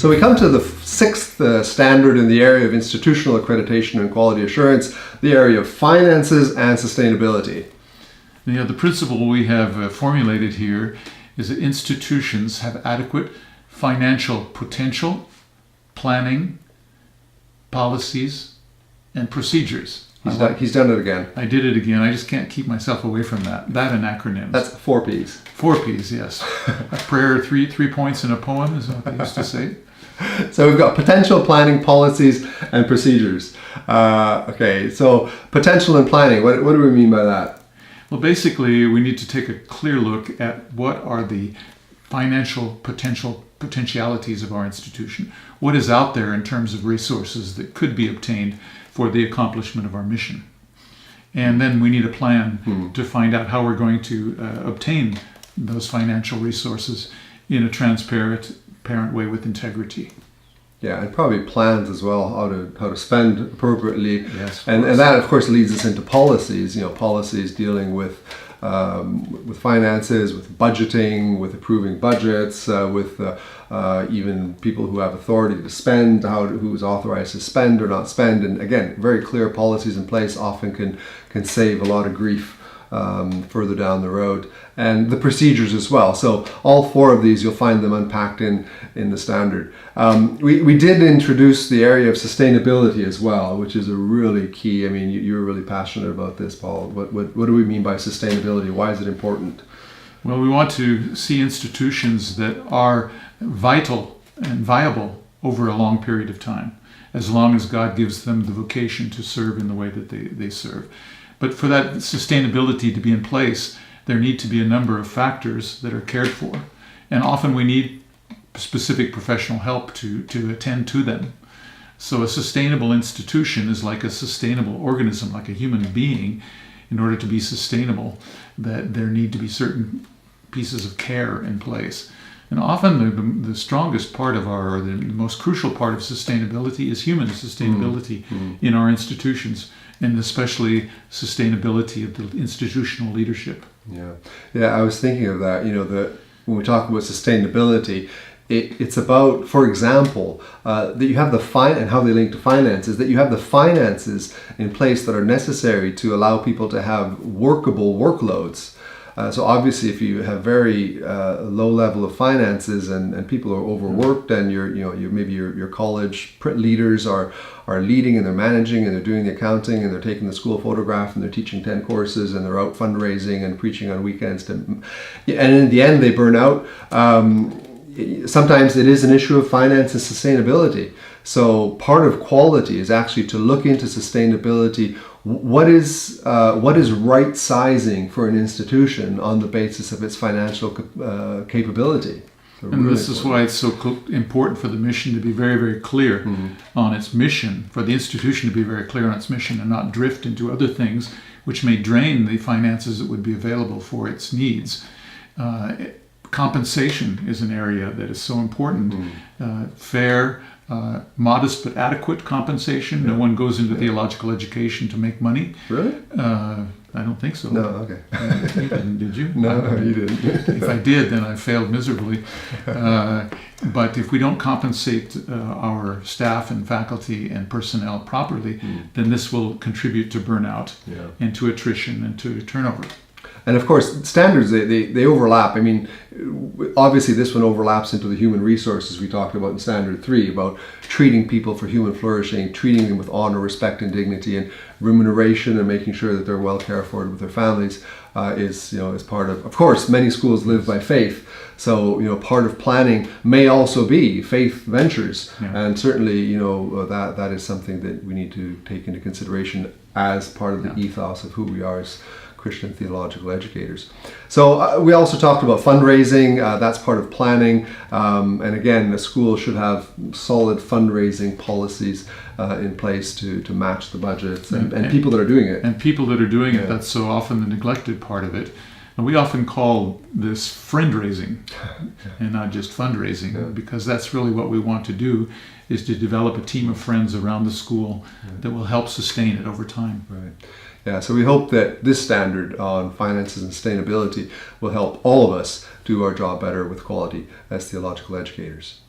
So we come to the sixth standard in the area of institutional accreditation and quality assurance, the area of finances and sustainability. The principle we have formulated here is that institutions have adequate financial potential, planning, policies, and procedures. He's done it again. I did it again. I just can't keep myself away from that. That and acronyms. That's 4 Ps. 4 Ps, yes. A prayer, three points in a poem is what they used to say. So we've got potential, planning, policies, and procedures. Okay, so potential and planning, what do we mean by that? Well, basically, we need to take a clear look at what are the financial potentialities of our institution. What is out there in terms of resources that could be obtained for the accomplishment of our mission. And then we need a plan to find out how we're going to obtain those financial resources in a transparent way with integrity. Yeah, and probably plans as well, how to spend appropriately. Yes, and that of course leads us into policies. Policies dealing with finances, with budgeting, with approving budgets, with even people who have authority to spend, who's authorized to spend or not spend. And again, very clear policies in place often can save a lot of grief further down the road. And the procedures as well. So all 4 of these, you'll find them unpacked in the standard. We did introduce the area of sustainability as well, which is a really key. I mean, you're really passionate about this, Paul. What do we mean by sustainability? Why is it important? Well, we want to see institutions that are vital and viable over a long period of time, as long as God gives them the vocation to serve in the way that they serve. But for that sustainability to be in place, there need to be a number of factors that are cared for. And often we need specific professional help to attend to them. So a sustainable institution is like a sustainable organism, like a human being. In order to be sustainable, that there need to be certain pieces of care in place. And often the strongest part of or the most crucial part of sustainability is human sustainability in our institutions, and especially sustainability of the institutional leadership. Yeah. I was thinking of that. When we talk about sustainability, it's about, for example, that you have and how they link to finances, that you have the finances in place that are necessary to allow people to have workable workloads. So obviously, if you have very low level of finances and people are overworked, and maybe your college leaders are leading and they're managing and they're doing the accounting and they're taking the school photograph and they're teaching 10 courses and they're out fundraising and preaching on weekends, and in the end they burn out. Sometimes it is an issue of finance and sustainability. So part of quality is actually to look into sustainability. What is right sizing for an institution on the basis of its financial capability? And this is why it's so important for the mission to be very, very clear on its mission, for the institution to be very clear on its mission and not drift into other things which may drain the finances that would be available for its needs. Compensation is an area that is so important. Fair, modest but adequate compensation. No one goes into theological education to make money. Really? I don't think so. No, okay. You didn't, did you? No, you didn't. If I did, then I failed miserably. But if we don't compensate our staff and faculty and personnel properly, then this will contribute to burnout and to attrition and to turnover. And of course, standards, they overlap. I mean, obviously this one overlaps into the human resources we talked about in Standard 3, about treating people for human flourishing, treating them with honor, respect, and dignity, and remuneration, and making sure that they're well cared for with their families is part of course, many schools live by faith. So, part of planning may also be faith ventures. And certainly, that is something that we need to take into consideration as part of the ethos of who we are as Christian theological educators. So we also talked about fundraising. That's part of planning. And again, a school should have solid fundraising policies in place to match the budgets and people that are doing it. And people that are doing it, that's so often the neglected part of it. And we often call this friend-raising and not just fundraising, because that's really what we want to do, is to develop a team of friends around the school that will help sustain it over time. Right. Yeah, so we hope that this standard on finances and sustainability will help all of us do our job better with quality as theological educators.